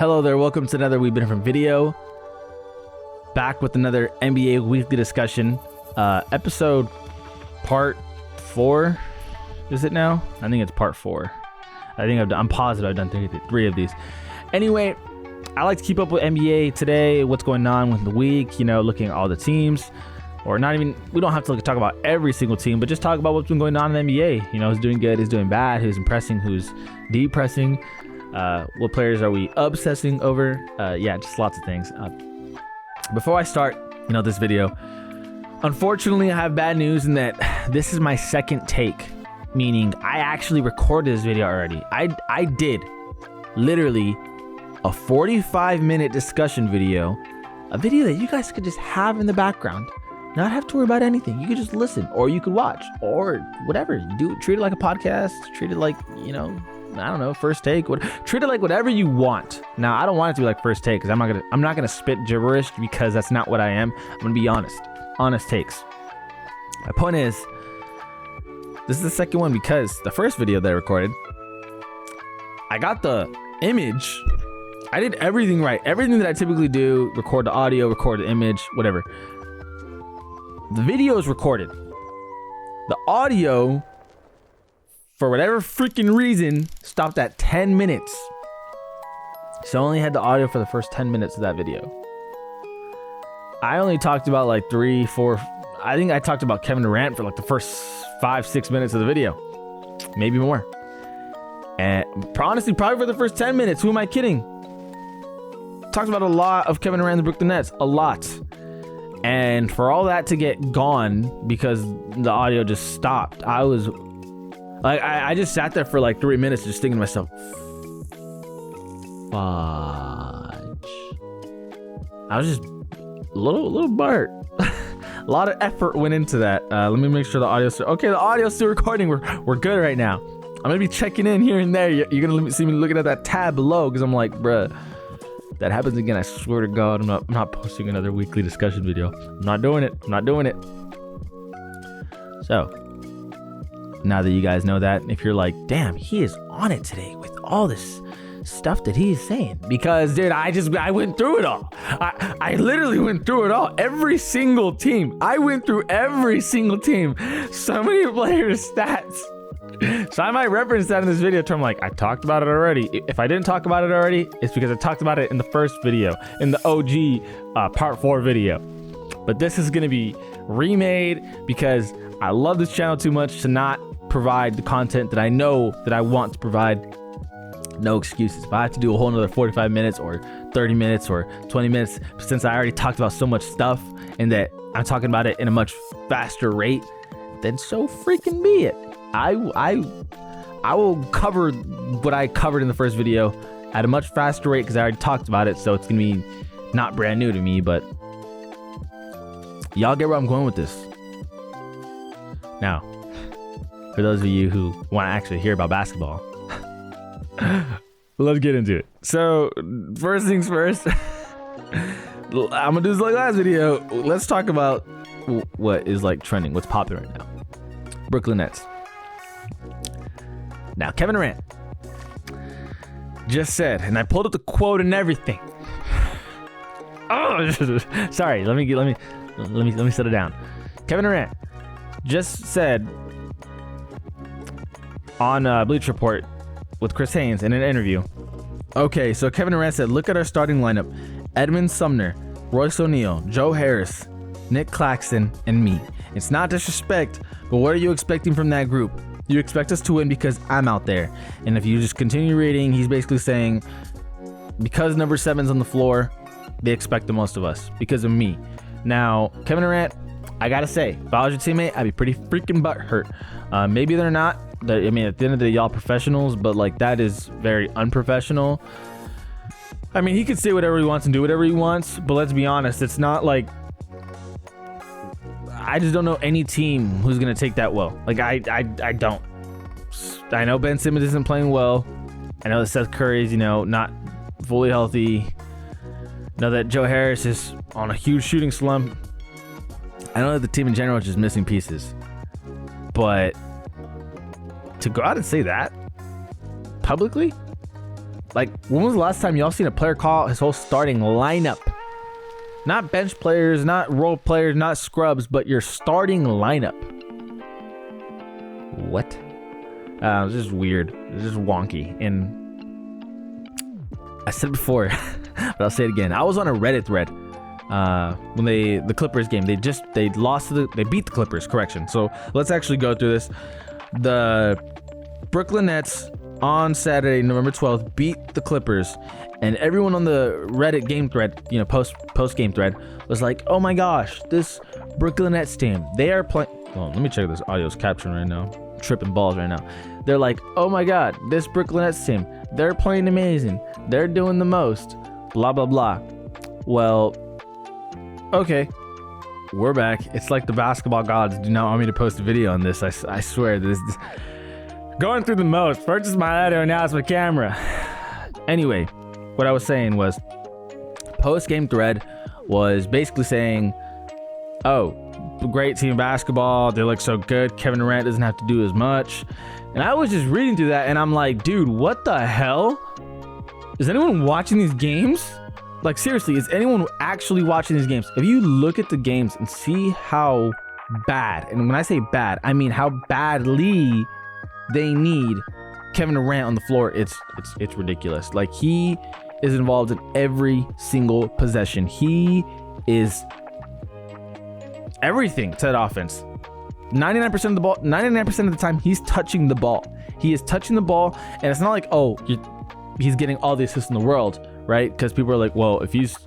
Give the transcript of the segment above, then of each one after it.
Hello there, welcome to another We've Been From video. Back with another NBA weekly discussion. Episode part 4. Is it now? I think it's part 4. I'm positive I've done three of these. Anyway, I like to keep up with NBA today, what's going on with the week, looking at all the teams. Or not even, we don't have to talk about every single team, but just talk about what's been going on in the NBA. Who's doing good, who's doing bad, who's impressing, who's depressing. What players are we obsessing over? Just lots of things. Before I start, this video, unfortunately, I have bad news in that this is my second take, meaning I actually recorded this video already. I did literally a 45-minute discussion video, a video that you guys could just have in the background, not have to worry about anything. You could just listen, or you could watch, or whatever. Treat it like a podcast. Treat it like, I don't know, first take. Treat it like whatever you want. Now, I don't want it to be like first take because I'm not gonna spit gibberish because that's not what I am. I'm gonna be honest. Honest takes. My point is, this is the second one because the first video that I recorded, I got the image. I did everything right. Everything that I typically do, record the audio, record the image, whatever. The video is recorded. The audio, for whatever freaking reason, stopped at 10 minutes. So I only had the audio for the first 10 minutes of that video. I only talked about like 3, 4, I think I talked about Kevin Durant for like the first 5, 6 minutes of the video. Maybe more. And honestly, probably for the first 10 minutes. Who am I kidding? Talked about a lot of Kevin Durant and the Brooklyn Nets. A lot. And for all that to get gone because the audio just stopped, I was like, I just sat there for like 3 minutes just thinking to myself, fudge. I was just a little bart. A lot of effort went into that. Let me make sure the audio's okay. The audio's still recording. We're good right now. I'm gonna be checking in here and there. You're gonna see me looking at that tab below because I'm like, bruh, that happens again. I swear to God, I'm not posting another weekly discussion video. I'm not doing it. So now that you guys know that, if you're like, damn, he is on it today with all this stuff that he's saying, because dude, I went through it all. I literally went through it all. Every single team. I went through every single team. So many players' stats. So I might reference that in this video term, like I talked about it already. If I didn't talk about it already, it's because I talked about it in the first video, in the OG part 4 video. But this is gonna be remade because I love this channel too much to not provide the content that I know that I want to provide. No excuses. If I have to do a whole another 45 minutes or 30 minutes or 20 minutes, since I already talked about so much stuff and that I'm talking about it in a much faster rate, then so freaking be it. I will cover what I covered in the first video at a much faster rate because I already talked about it, so it's gonna be not brand new to me, but y'all get where I'm going with this. Now, for those of you who want to actually hear about basketball, let's get into it. So, first things first, I'm gonna do this like last video. Let's talk about what is like trending, what's popular right now. Brooklyn Nets. Now, Kevin Durant just said, and I pulled up the quote and everything. Oh, sorry. Let me set it down. Kevin Durant just said on Bleacher Report with Chris Haynes in an interview. Okay, so Kevin Durant said, "Look at our starting lineup: Edmund Sumner, Royce O'Neal, Joe Harris, Nick Claxton, and me. It's not disrespect, but what are you expecting from that group? You expect us to win because I'm out there." And if you just continue reading, he's basically saying, because number 7's on the floor, they expect the most of us because of me. Now, Kevin Durant, I gotta say, if I was your teammate, I'd be pretty freaking butthurt. Maybe they're not. I mean, at the end of the day, y'all professionals, but like that is very unprofessional. I mean, he could say whatever he wants and do whatever he wants, but let's be honest, it's not like, I just don't know any team who's gonna take that well. Like I don't. I know Ben Simmons isn't playing well. I know that Seth Curry's, not fully healthy. I know that Joe Harris is on a huge shooting slump. I know that the team in general is just missing pieces. But to go out and say that publicly, Like, when was the last time y'all seen a player call out his whole starting lineup? Not bench players, not role players, not scrubs, but your starting lineup. What? It's just weird. It's just wonky. And I said it before, but I'll say it again. I was on a Reddit thread when the Clippers game. They beat the Clippers. Correction. So let's actually go through this. The Brooklyn Nets on Saturday, November 12th, beat the Clippers, and everyone on the Reddit game thread, post game thread, was like, "Oh my gosh, this Brooklyn Nets team, they are playing." Oh, let me check this audio's caption right now. Tripping balls right now. They're like, "Oh my god, this Brooklyn Nets team, they're playing amazing. They're doing the most. Blah blah blah." Well, okay, we're back. It's like the basketball gods do not want me to post a video on this. I swear this. Going through the most. First is my audio, now it's my camera. Anyway, what I was saying was, post-game thread was basically saying, "Oh, great team basketball. They look so good. Kevin Durant doesn't have to do as much." And I was just reading through that, and I'm like, dude, what the hell? Is anyone watching these games? Like, seriously, is anyone actually watching these games? If you look at the games and see how bad, and when I say bad, I mean how badly they need Kevin Durant on the floor, it's ridiculous. Like, he is involved in every single possession. He is everything to that offense. 99% of the ball, 99% of the time, he's touching the ball. He is touching the ball, and it's not like, he's getting all the assists in the world, right? Because people are like, well, if he's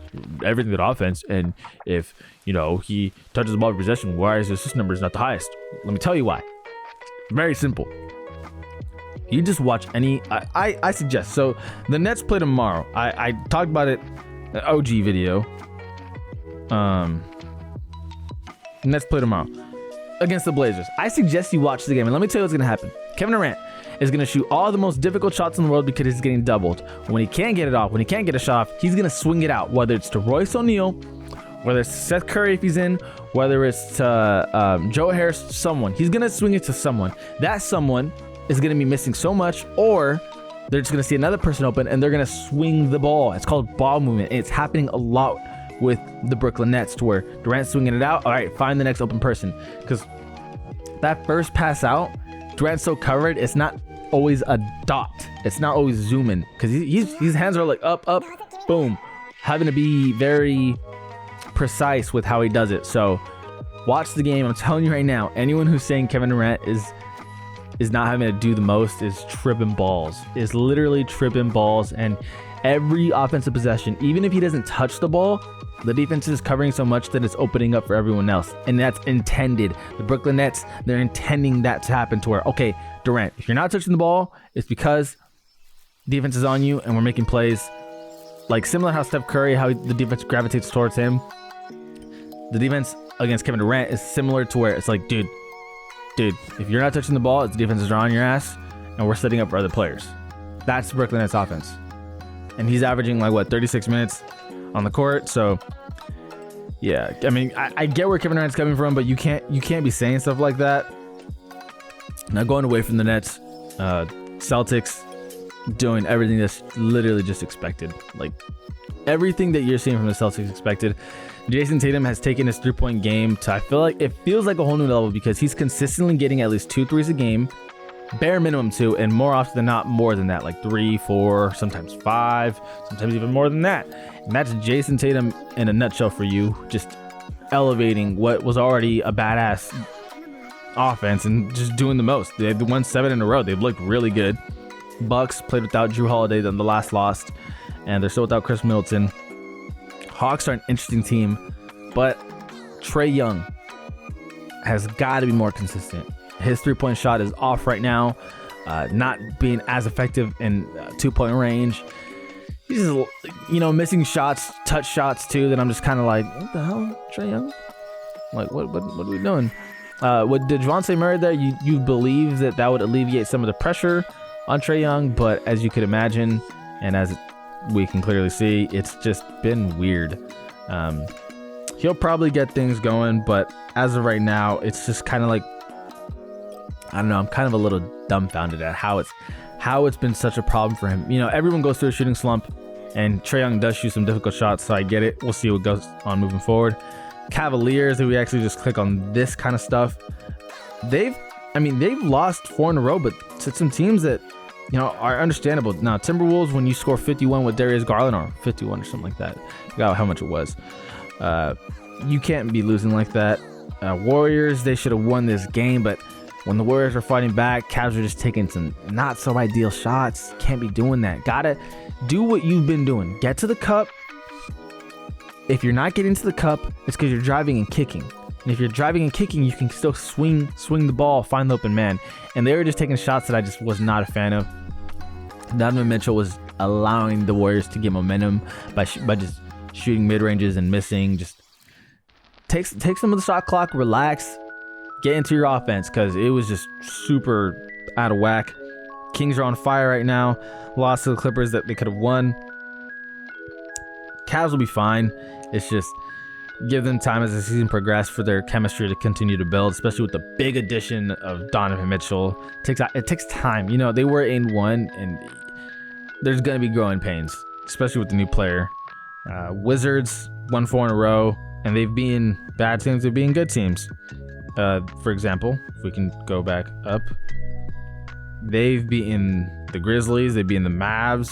everything to offense, and if he touches the ball for possession, why is his assist numbers not the highest? Let me tell you why. Very simple. You just watch I suggest. So the Nets play tomorrow. I talked about it in the OG video. Nets play tomorrow against the Blazers. I suggest you watch the game, and let me tell you what's gonna happen. Kevin Durant is gonna shoot all the most difficult shots in the world because he's getting doubled. When he can't get it off, when he can't get a shot off, he's gonna swing it out. Whether it's to Royce O'Neal, whether it's Seth Curry if he's in, whether it's to Joe Harris, someone. He's gonna swing it to someone. That someone is going to be missing so much, or they're just going to see another person open and they're going to swing the ball. It's called ball movement, and it's happening a lot with the Brooklyn Nets, to where Durant's swinging it out. All right, find the next open person, because that first pass out, Durant's so covered, it's not always a dot. It's not always zooming, because his hands are like up, boom, having to be very precise with how he does it. So watch the game. I'm telling you right now, anyone who's saying Kevin Durant is not having to do the most is tripping balls. Is literally tripping balls. And every offensive possession, even if he doesn't touch the ball, the defense is covering so much that it's opening up for everyone else. And that's intended. The Brooklyn Nets, they're intending that to happen, to where, okay, Durant, if you're not touching the ball, it's because defense is on you and we're making plays. Like, similar how Steph Curry, how the defense gravitates towards him. The defense against Kevin Durant is similar, to where it's like, dude, if you're not touching the ball, it's the defense is on your ass, and we're setting up for other players. That's Brooklyn Nets offense. And he's averaging 36 minutes on the court. So yeah, I mean, I get where Kevin Durant's coming from, but you can't be saying stuff like that. Now, going away from the Nets, Celtics doing everything that's literally just expected. Like, everything that you're seeing from the Celtics expected. Jason Tatum has taken his 3-point game to, I feel like it feels like a whole new level, because he's consistently getting at least 2 threes a game, bare minimum 2, and more often than not more than that, like 3, 4, sometimes 5, sometimes even more than that. And that's Jason Tatum in a nutshell for you, just elevating what was already a badass offense and just doing the most. They've won 7 in a row. They've looked really good. Bucks played without Drew Holiday, then the last lost, and they're still without Chris Middleton. Hawks are an interesting team, but Trae Young has got to be more consistent. His 3-point shot is off right now, not being as effective in 2-point range. He's just, missing shots, touch shots too, that I'm just kind of like, what the hell, Trae Young? Like, what are we doing? With Devontae Murray there, you believe that would alleviate some of the pressure on Trae Young, but as you could imagine, and as we can clearly see, it's just been weird. He'll probably get things going, but as of right now, it's just kind of like, I don't know, I'm kind of a little dumbfounded at how how it's been such a problem for him. You know, everyone goes through a shooting slump, and Trae Young does shoot some difficult shots, so I get it. We'll see what goes on moving forward. Cavaliers, if we actually just click on this kind of stuff, they've lost 4 in a row, but to some teams that, you know, are understandable. Now, Timberwolves, when you score 51 with Darius Garland, or 51 or something like that, I forgot how much it was. You can't be losing like that. Warriors, they should have won this game, but when the Warriors are fighting back, Cavs are just taking some not so ideal shots. Can't be doing that. Gotta do what you've been doing. Get to the cup. If you're not getting to the cup, it's because you're driving and kicking. And if you're driving and kicking, you can still swing the ball, find the open man. And they were just taking shots that I just was not a fan of. Donovan Mitchell was allowing the Warriors to get momentum by just shooting mid-ranges and missing. Just take some of the shot clock, relax, get into your offense, because it was just super out of whack. Kings are on fire right now. Lost to the Clippers that they could have won. Cavs will be fine. It's just give them time as the season progresses for their chemistry to continue to build, especially with the big addition of Donovan Mitchell. It takes time. You know, they were in one, and there's going to be growing pains, especially with the new player. Wizards won 4 in a row, and they've been bad teams, they've been good teams. For example, if we can go back up, they've beaten the Grizzlies, they've beaten the Mavs,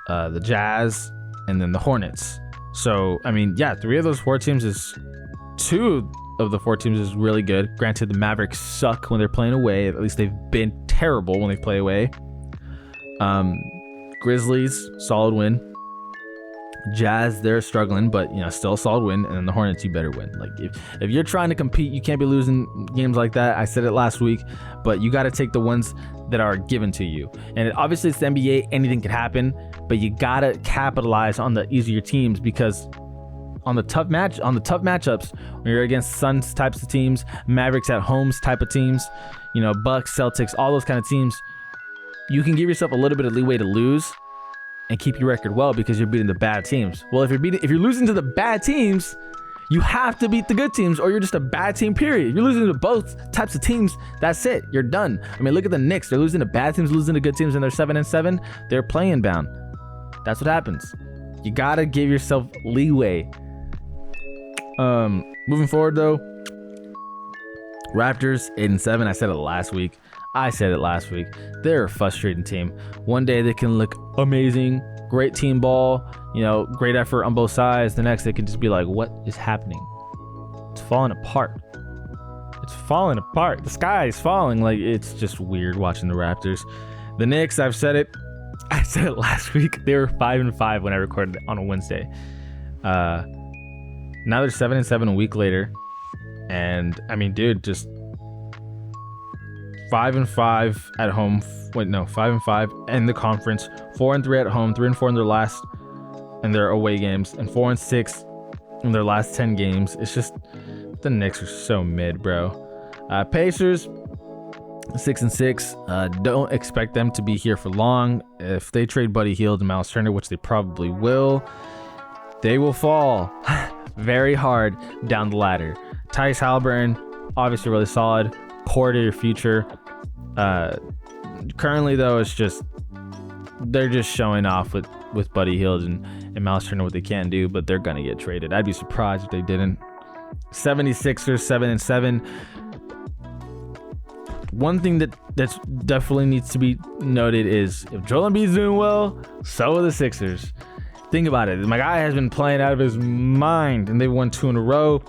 the Jazz, and then the Hornets. So, I mean, yeah, 2 of the 4 teams is really good. Granted, the Mavericks suck when they're playing away. At least they've been terrible when they play away. Grizzlies, solid win. Jazz, they're struggling, but, you know, still a solid win. And then the Hornets, you better win. Like, if you're trying to compete, you can't be losing games like that. I said it last week, but you got to take the ones that are given to you. And obviously, it's the NBA, anything can happen, but you got to capitalize on the easier teams, because on the tough matchups, when you're against Suns types of teams, Mavericks at homes type of teams, you know, Bucks, Celtics, all those kind of teams, you can give yourself a little bit of leeway to lose and keep your record well, because you're beating the bad teams. Well, if you're losing to the bad teams, you have to beat the good teams, or you're just a bad team, period. If you're losing to both types of teams, that's it. You're done. I mean, look at the Knicks. They're losing to bad teams, losing to good teams, and they're 7-7. They're playing bound. That's what happens. You gotta give yourself leeway. Moving forward, though, Raptors 8-7. I said it last week. They're a frustrating team. One day they can look amazing, great team ball, you know, great effort on both sides. The next they can just be like, what is happening? It's falling apart. The sky is falling. Like, it's just weird watching the Raptors. The Knicks, I said it last week. They were 5-5 when I recorded it on a Wednesday. Now they're 7-7 a week later. And I mean, dude, just 5-5 at home. 5-5 in the conference. 4-3 at home. 3-4 in their last and their away games, and 4-6 in their last 10 games. It's just the Knicks are so mid, bro. Pacers 6-6. Don't expect them to be here for long. If they trade Buddy Hield and Miles Turner, which they probably will, they will fall very hard down the ladder. Tyrese Halliburton, obviously really solid, core to your future. Currently, though, it's just they're just showing off with Buddy Hield and Miles Turner what they can do, but they're gonna get traded. I'd be surprised if they didn't. 76ers 7-7. One thing that's definitely needs to be noted is if Joel Embiid's doing well, so are the Sixers. Think about it. My guy has been playing out of his mind, and they've won 2 in a row.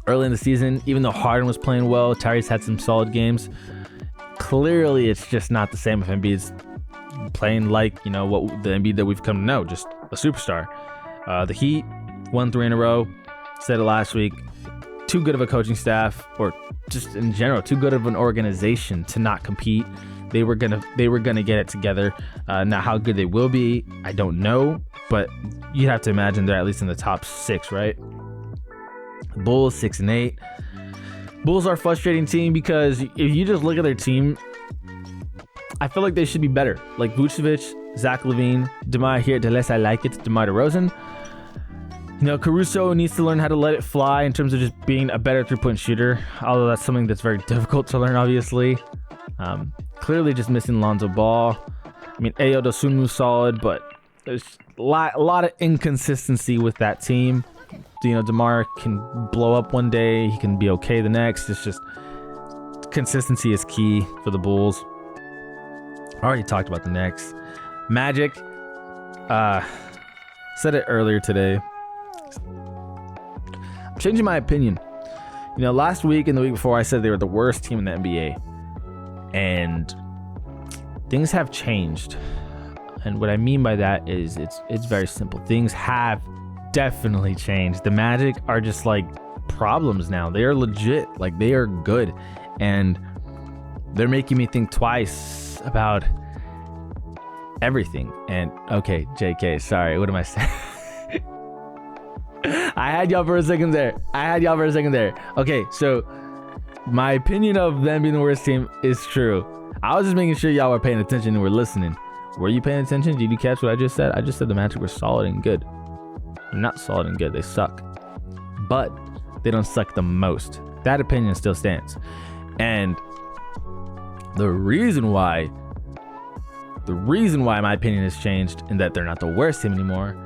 Early in the season, even though Harden was playing well, Tyrese had some solid games. Clearly, it's just not the same if Embiid's playing like, you know, what the Embiid that we've come to know, just a superstar. The Heat won 3 in a row. Said it last week. Too good of a coaching staff, or just in general, too good of an organization to not compete. They were gonna get it together. Now, how good they will be, I don't know, but you have to imagine they're at least in the top 6, right? Bulls 6-8. Bulls are a frustrating team because if you just look at their team, I feel like they should be better. Like Vucevic, Zach LaVine, DeMar DeRozan. You know, Caruso needs to learn how to let it fly in terms of just being a better three-point shooter, although that's something that's very difficult to learn, obviously. clearly just missing Lonzo Ball. I mean, Ayo Dosunmu's solid, but there's a lot of inconsistency with that team. DeMar can blow up one day, he can be okay the next. It's just consistency is key for the Bulls. I already talked about the Knicks. Magic, said it earlier today. I'm changing my opinion. Last week and the week before I said they were the worst team in the NBA. And things have changed. And what I mean by that is it's very simple. Things have definitely changed. The Magic are just like problems now. They are legit. Like, they are good. And they're making me think twice about everything. And okay, JK, sorry, what am I saying? I had y'all for a second there. Okay, so my opinion of them being the worst team is true. I was just making sure y'all were paying attention and were listening. Were you paying attention? Did you catch what I just said? I just said the Magic were solid and good. They're not solid and good. They suck. But they don't suck the most. That opinion still stands. And the reason why my opinion has changed and that they're not the worst team anymore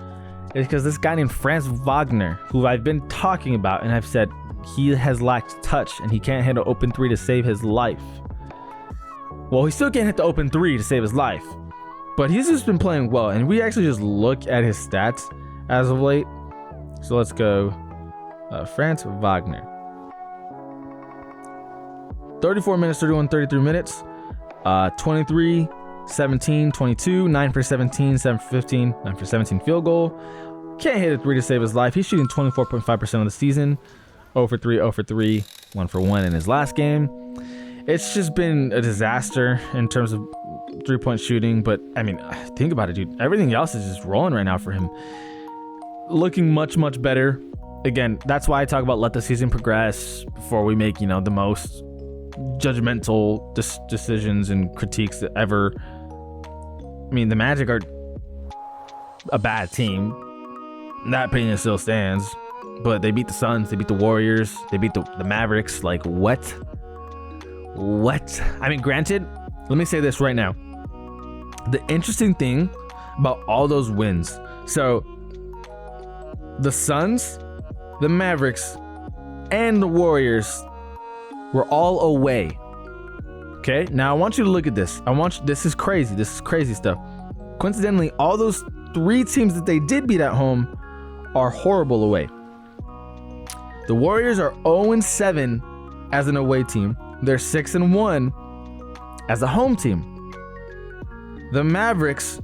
is because this guy named Franz Wagner, who I've been talking about and I've said he has lacked touch and he can't hit an open three to save his life. Well, he still can't hit the open three to save his life, but he's just been playing well. And we actually just look at his stats as of late. So let's go. Franz Wagner. 34 minutes, 33 minutes. 23, 17, 22, 9 for 17, 7 for 15, 9 for 17 field goal. Can't hit a three to save his life. He's shooting 24.5% of the season. 0 for 3, 0 for 3, 1 for 1 in his last game. It's just been a disaster in terms of three-point shooting. But, I mean, think about it, dude. Everything else is just rolling right now for him. Looking much, much better. Again, that's why I talk about let the season progress before we make, the most judgmental decisions and critiques that ever. I mean, the Magic are a bad team. That opinion still stands. But they beat the Suns, they beat the Warriors, they beat the Mavericks. Like, what? I mean, granted, let me say this right now. The interesting thing about all those wins. So, the Suns, the Mavericks, and the Warriors were all away. Okay? Now, I want you to look at this. This is crazy. This is crazy stuff. Coincidentally, all those three teams that they did beat at home are horrible away. The Warriors are 0-7 as an away team. They're 6-1 as a home team. The Mavericks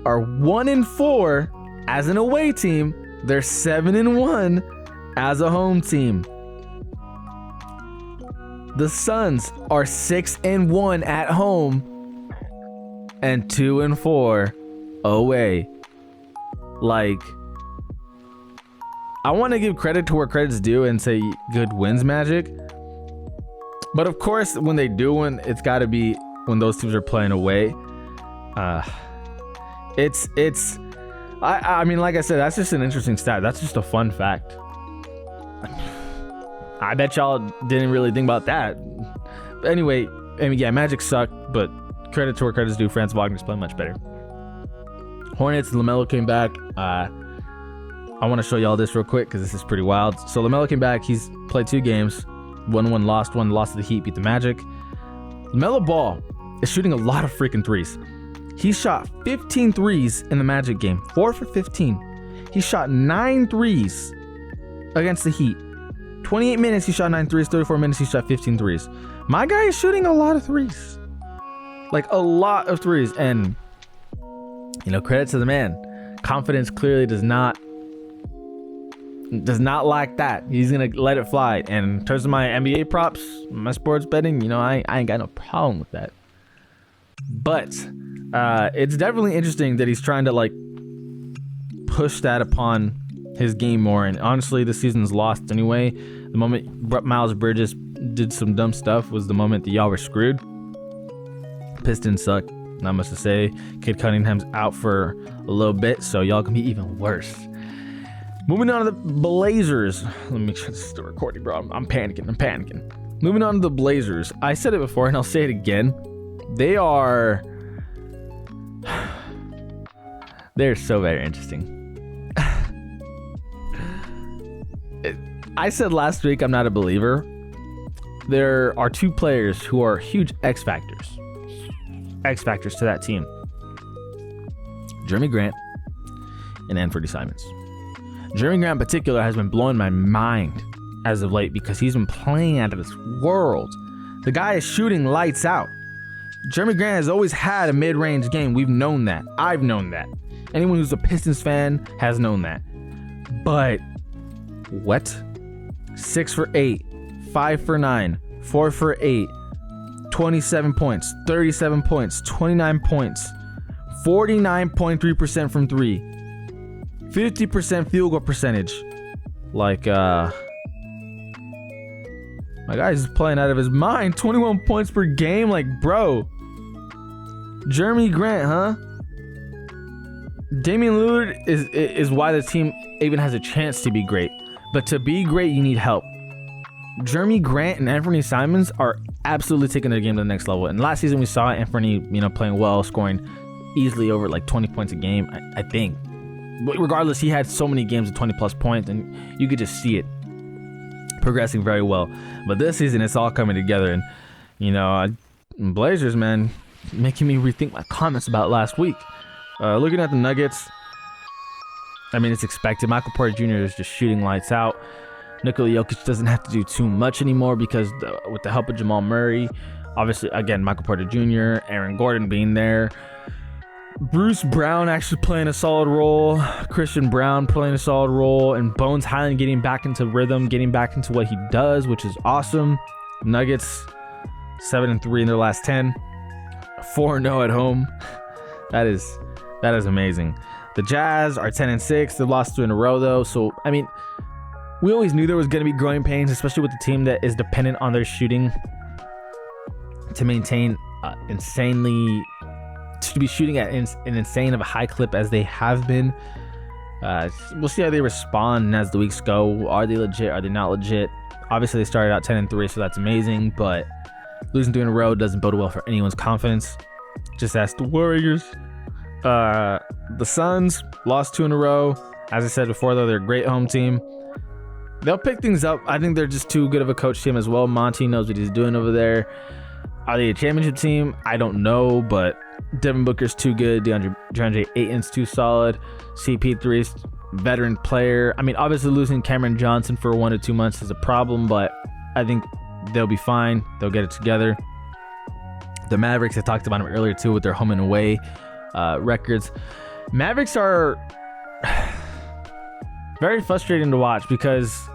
are 1-4 as an away team. They're 7-1 as a home team. The Suns are 6-1 at home and 2-4 away. Like, I want to give credit to where credit's due and say good wins, Magic. But of course, when they do win, it's got to be when those teams are playing away. I mean, like I said, that's just an interesting stat. That's just a fun fact. I bet y'all didn't really think about that. But anyway, I mean, yeah, Magic sucked, but credit to where credit's due. Franz Wagner's playing much better. Hornets, LaMelo came back. I want to show y'all this real quick because this is pretty wild. So LaMelo came back. He's played 2 games. Won, lost one. Lost to the Heat, beat the Magic. LaMelo Ball is shooting a lot of freaking threes. He shot 15 threes in the Magic game. 4 for 15. He shot 9 threes against the Heat. 28 minutes, he shot 9 threes. 34 minutes, he shot 15 threes. My guy is shooting a lot of threes. Like, a lot of threes. And, credit to the man. Confidence clearly does not like that. He's gonna let it fly. And in terms of my NBA props, my sports betting, I ain't got no problem with that. But it's definitely interesting that he's trying to push that upon his game more. And honestly, the season's lost anyway. The moment Miles Bridges did some dumb stuff was the moment that y'all were screwed. Pistons suck, not much to say. Kid Cunningham's out for a little bit, so y'all can be even worse. Moving on to the Blazers. Let me make sure this is still recording, bro. I'm panicking. Moving on to the Blazers. I said it before and I'll say it again. They're so very interesting. I said last week I'm not a believer. There are two players who are huge X factors to that team. Jeremy Grant and Anthony Simons. Jeremy Grant in particular has been blowing my mind as of late because he's been playing out of this world. The guy is shooting lights out. Jeremy Grant has always had a mid-range game. We've known that. I've known that. Anyone who's a Pistons fan has known that. But what? 6 for 8, 5 for 9, 4 for 8, 27 points, 37 points, 29 points, 49.3% from 3, 50% field goal percentage. Like, my guy's playing out of his mind. 21 points per game. Like, bro. Jeremy Grant, huh? Damian Lillard is why the team even has a chance to be great. But to be great, you need help. Jeremy Grant and Anthony Simons are absolutely taking their game to the next level. And last season we saw Anthony, playing well, scoring easily over like 20 points a game, I think. But regardless, he had so many games of 20 plus points, and you could just see it progressing very well. But this season, it's all coming together. And, Blazers, man, making me rethink my comments about last week. Looking at the Nuggets, I mean, it's expected. Michael Porter Jr. is just shooting lights out. Nikola Jokic doesn't have to do too much anymore because with the help of Jamal Murray, obviously, again, Michael Porter Jr., Aaron Gordon being there, Bruce Brown actually playing a solid role, Christian Brown playing a solid role, and Bones Highland getting back into rhythm, getting back into what he does, which is awesome. Nuggets 7-3 in their last 10, 4-0 at home. That is amazing. The Jazz are 10-6. They've lost 2 in a row though. So I mean, we always knew there was going to be growing pains, especially with the team that is dependent on their shooting to maintain to be shooting at an insane of a high clip as they have been. We'll see how they respond as the weeks go. Are they legit? Are they not legit? Obviously, they started out 10-3, so that's amazing. But losing 2 in a row doesn't bode well for anyone's confidence. Just ask the Warriors. The Suns lost 2 in a row. As I said before, though, they're a great home team. They'll pick things up. I think they're just too good of a coach team as well. Monty knows what he's doing over there. Are they a championship team? I don't know, but Devin Booker's too good. DeAndre Ayton's too solid. CP3's veteran player. I mean, obviously losing Cameron Johnson for 1 to 2 months is a problem, but I think they'll be fine. They'll get it together. The Mavericks, I talked about them earlier too with their home and away records. Mavericks are very frustrating to watch because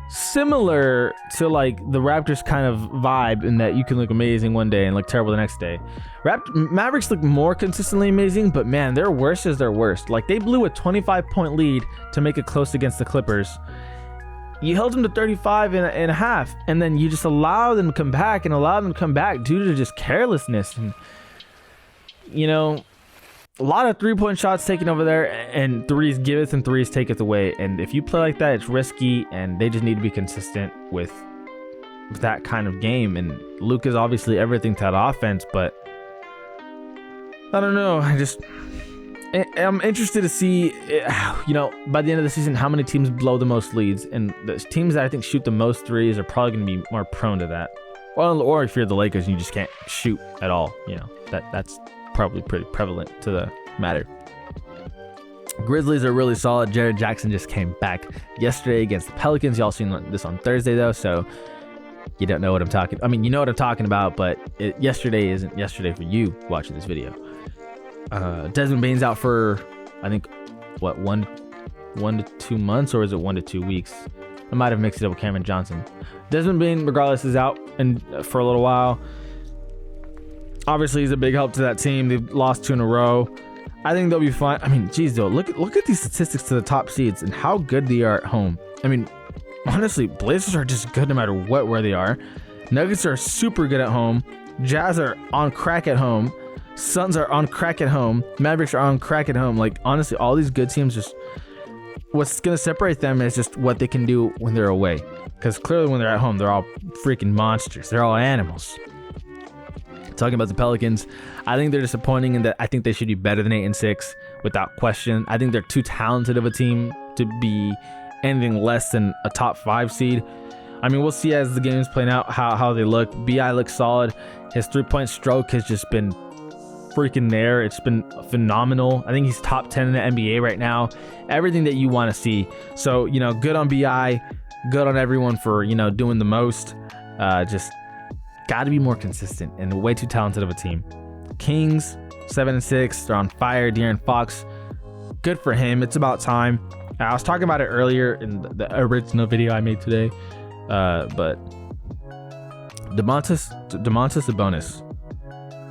similar to like the Raptors kind of vibe in that you can look amazing one day and look terrible the next day. Mavericks look more consistently amazing, but man, their worst is their worst. Like they blew a 25-point lead to make it close against the Clippers. You held them to 35 and a half, and then you just allow them to come back due to just carelessness. And, a lot of 3-point shots taken over there, and threes giveth and threes taketh away. And if you play like that, it's risky, and they just need to be consistent with that kind of game. And Luke is obviously everything to that offense, but I don't know. I'm interested to see, by the end of the season, how many teams blow the most leads. And the teams that I think shoot the most threes are probably going to be more prone to that. Well, or if you're the Lakers and you just can't shoot at all, that's probably pretty prevalent to the matter. Grizzlies are really solid. Jared Jackson just came back yesterday against the Pelicans. Y'all seen this on Thursday though, so you don't know what I'm talking. I mean, you know what I'm talking about, but yesterday isn't yesterday for you watching this video. Desmond Bane's out for I think what 1 to 2 months, or is it 1 to 2 weeks? I might have mixed it up with Cameron Johnson. Desmond Bane, regardless, is out and for a little while. Obviously, he's a big help to that team. They've lost 2 in a row. I think they'll be fine. I mean, geez, though, look at these statistics to the top seeds and how good they are at home. I mean, honestly, Blazers are just good no matter where they are. Nuggets are super good at home. Jazz are on crack at home. Suns are on crack at home. Mavericks are on crack at home. Like, honestly, all these good teams just what's going to separate them is just what they can do when they're away. Because clearly when they're at home, they're all freaking monsters. They're all animals. Talking about the Pelicans, I think they're disappointing in that I think they should be better than 8-6 without question. I think they're too talented of a team to be anything less than a top 5 seed. I mean, we'll see as the game's playing out how they look. BI looks solid. His 3-point stroke has just been freaking there. It's been phenomenal. I think he's top 10 in the NBA right now. Everything that you want to see. So, you know, good on BI. Good on everyone for, you know, doing the most. Just got to be more consistent and way too talented of a team. Kings 7-6. They're on fire. De'Aaron Fox, good for him. It's about time. I was talking about it earlier in the original video I made today, but Domantas Sabonis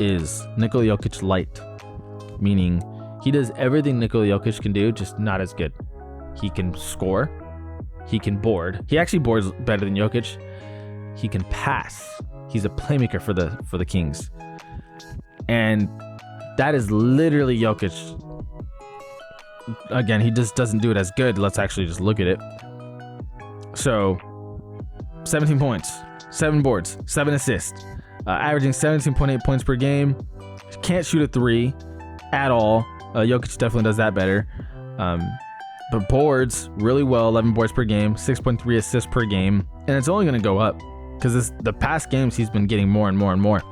is Nikola Jokic light, meaning he does everything Nikola Jokic can do, just not as good. He can score, he can board. He actually boards better than Jokic. He can pass. He's a playmaker for the Kings, and that is literally Jokic. Again, he just doesn't do it as good. Let's actually just look at it. So, 17 points, 7 boards, 7 assists, averaging 17.8 points per game. Can't shoot a 3 at all. Jokic definitely does that better. But boards really well, 11 boards per game, 6.3 assists per game, and it's only going to go up because the past games he's been getting more and more and more.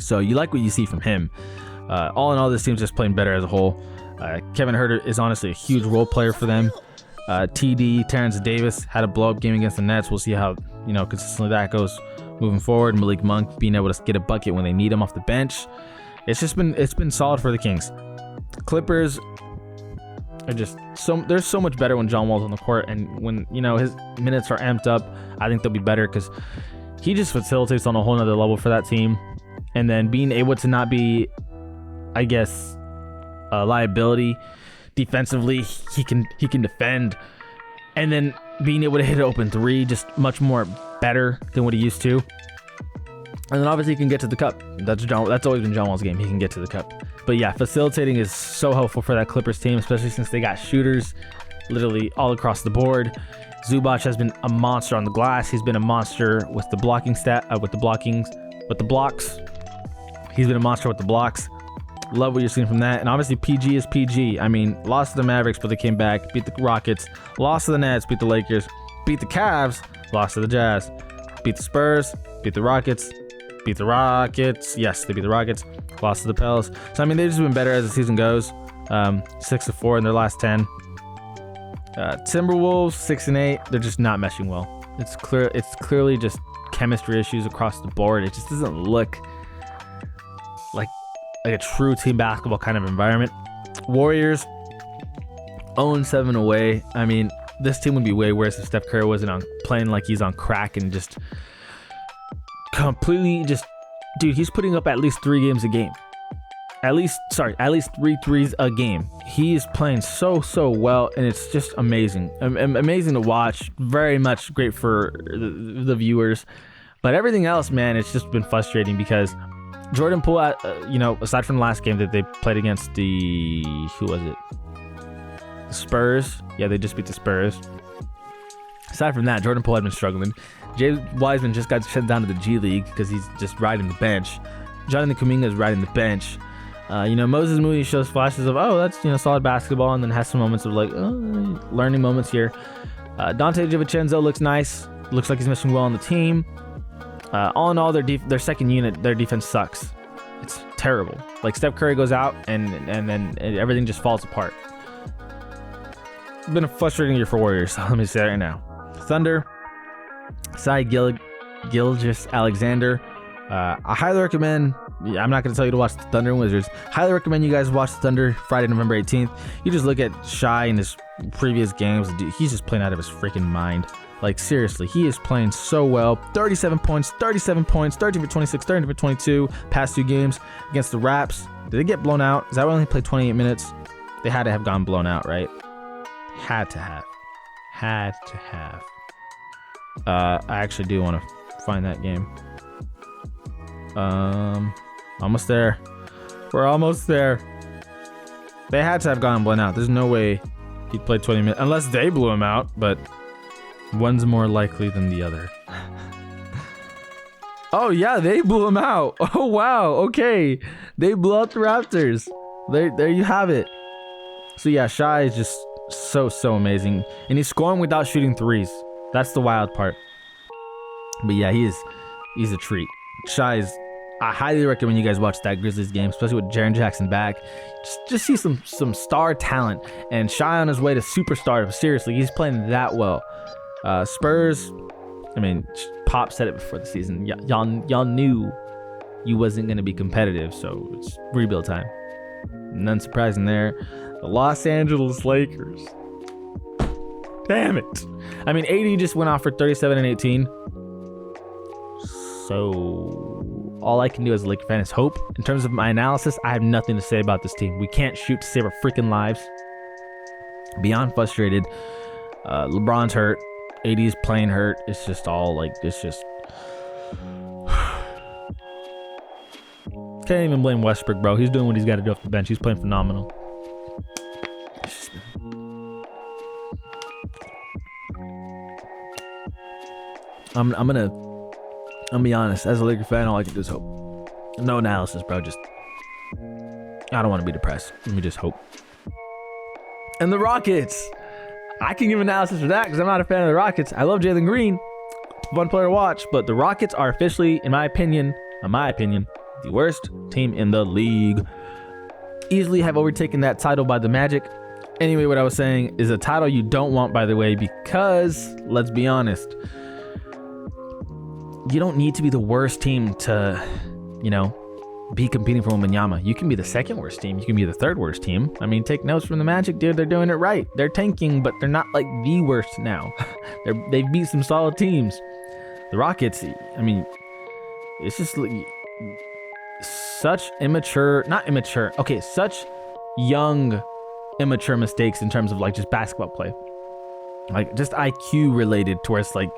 So you like what you see from him. All in all, this team's just playing better as a whole. Kevin Huerter is honestly a huge role player for them. TD, Terrence Davis had a blow-up game against the Nets. We'll see how, you know, consistently that goes moving forward. Malik Monk being able to get a bucket when they need him off the bench. It's been solid for the Kings. Clippers are just they're so much better when John Wall's on the court, and when, you know, his minutes are amped up, I think they'll be better because he just facilitates on a whole nother level for that team. And then being able to not be, I guess, a liability defensively, he can defend, and then being able to hit an open 3 just much more better than what he used to. And then obviously he can get to the cup. That's always been John Wall's game. He can get to the cup. But yeah, facilitating is so helpful for that Clippers team, especially since they got shooters literally all across the board. Zubac has been a monster on the glass. He's been a monster with the blocking with the blocks. He's been a monster with the blocks. Love what you're seeing from that. And obviously PG is PG. I mean, lost to the Mavericks, but they came back, beat the Rockets, lost to the Nets, beat the Lakers, beat the Cavs, lost to the Jazz, beat the Spurs, beat the Rockets, beat the Rockets. Yes, they beat the Rockets, lost to the Pels. So, I mean, they've just been better as the season goes. 6-4 in their last 10. Timberwolves 6-8. They're just not meshing well. It's clearly just chemistry issues across the board. It just doesn't look like a true team basketball kind of environment. Warriors 0-7 away. I mean, this team would be way worse if Steph Curry wasn't playing like he's on crack and just completely dude, he's putting up at least 3 games a game. At least 3 threes a game. He is playing so well, and it's just amazing. Amazing to watch. Very much great for the viewers. But everything else, man, it's just been frustrating because Jordan Poole, aside from the last game that they played against the Spurs. Yeah, they just beat the Spurs. Aside from that, Jordan Poole had been struggling. James Wiseman just got sent down to the G League because he's just riding the bench. Jonathan Kuminga is riding the bench. Moses Moody shows flashes of, that's, solid basketball, and then has some moments of learning moments here. Dante DiVincenzo looks nice. Looks like he's meshing well on the team. All in all, their second unit, their defense sucks. It's terrible. Like, Steph Curry goes out and then everything just falls apart. It's been a frustrating year for Warriors. Let me say that right now. Thunder, Shai Gilgeous-Alexander. I highly recommend. I'm not going to tell you to watch the Thunder and Wizards. Highly recommend you guys watch the Thunder Friday, November 18th. You just look at Shai in his previous games. Dude, he's just playing out of his freaking mind. Like, seriously, he is playing so well. 37 points, 13 for 26, 13 for 22 past 2 games against the Raps. Did they get blown out? Is that why they only played 28 minutes? They had to have gone blown out, right? Had to have. I actually do want to find that game. Almost there. We're almost there. They had to have gone blown out. There's no way He'd play 20 minutes unless they blew him out, but one's more likely than the other. Oh yeah, they blew him out. Oh wow, okay. They blew out the Raptors. There you have it. So yeah, Shai is just so amazing. And he's scoring without shooting threes. That's the wild part. But yeah, he's a treat. Shai is, I highly recommend you guys watch that Grizzlies game, especially with Jaren Jackson back. Just see some star talent. And Shai on his way to superstardom. Seriously, he's playing that well. Spurs, I mean, Pop said it before the season. Y'all knew you wasn't going to be competitive, so it's rebuild time. None surprising there. The Los Angeles Lakers. Damn it. I mean, AD just went off for 37 and 18. So all I can do as a Laker fan is hope. In terms of my analysis, I have nothing to say about this team. We can't shoot to save our freaking lives. Beyond frustrated. LeBron's hurt. AD's playing hurt. It's just all like, it's just... Can't even blame Westbrook, bro. He's doing what he's got to do off the bench. He's playing phenomenal. I'm gonna be honest. As a Laker fan, all I can do is hope. No analysis, bro. Just, I don't want to be depressed. Let me just hope. And the Rockets. I can give analysis for that because I'm not a fan of the Rockets. I love Jalen Green. Fun player to watch. But the Rockets are officially, in my opinion, the worst team in the league. Easily have overtaken that title by the Magic. Anyway, what I was saying is a title you don't want, by the way, because, let's be honest, you don't need to be the worst team to, be competing for Wembanyama. You can be the second worst team. You can be the third worst team. I mean, take notes from the Magic, dude. They're doing it right. They're tanking, but they're not like the worst now. They've beat some solid teams. The Rockets, I mean, it's just like such such young, immature mistakes in terms of like just basketball play. Like just IQ related to where it's like,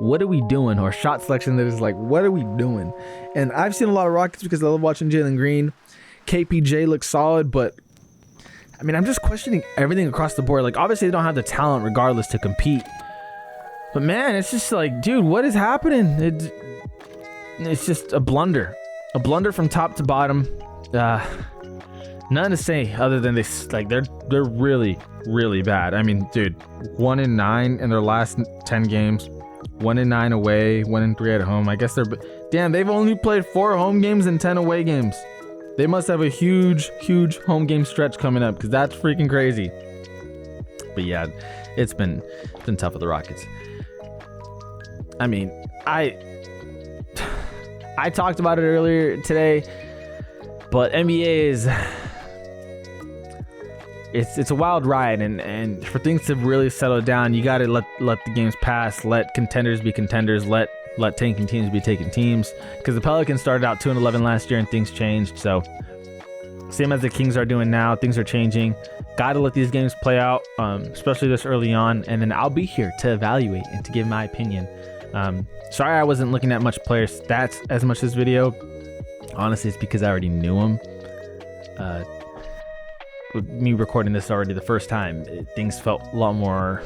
what are we doing? Or shot selection that is like, what are we doing? And I've seen a lot of Rockets because I love watching Jalen Green. KPJ looks solid, but I mean, I'm just questioning everything across the board. Like, obviously they don't have the talent regardless to compete. But man, it's just like, dude, what is happening? It's just a blunder. A blunder from top to bottom. Nothing to say other than they're really, really bad. I mean, dude, 1-9 in their last 10 games. 1-9 away, 1-3 at home. I guess they've only played 4 home games and 10 away games. They must have a huge home game stretch coming up because that's freaking crazy. But yeah, it's been tough with the Rockets. I mean, I talked about it earlier today, but NBA is it's a wild ride, and for things to really settle down, you got to let the games pass, let contenders be contenders, let tanking teams be taking teams, because the Pelicans started out 2-11 last year and things changed. So same as the Kings are doing now, things are changing. Got to let these games play out, especially this early on, and then I'll be here to evaluate and to give my opinion. Sorry I wasn't looking at much player stats as much this video. Honestly, it's because I already knew them. With me recording this already the first time, things felt a lot more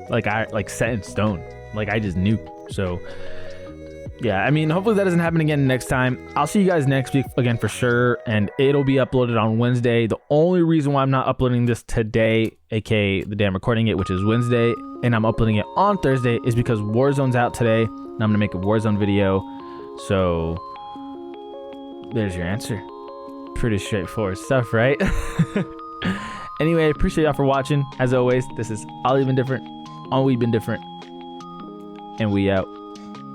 like set in stone. Like I just knew. So yeah, I mean, hopefully that doesn't happen again next time. I'll see you guys next week again for sure, and it'll be uploaded on Wednesday. The only reason why I'm not uploading this today, aka the day I'm recording it, which is Wednesday, and I'm uploading it on Thursday, is because Warzone's out today, and I'm gonna make a Warzone video. So there's your answer. Pretty straightforward stuff, right? Anyway, appreciate y'all for watching. As always, this is All Even Different on We've Been Different, and we out.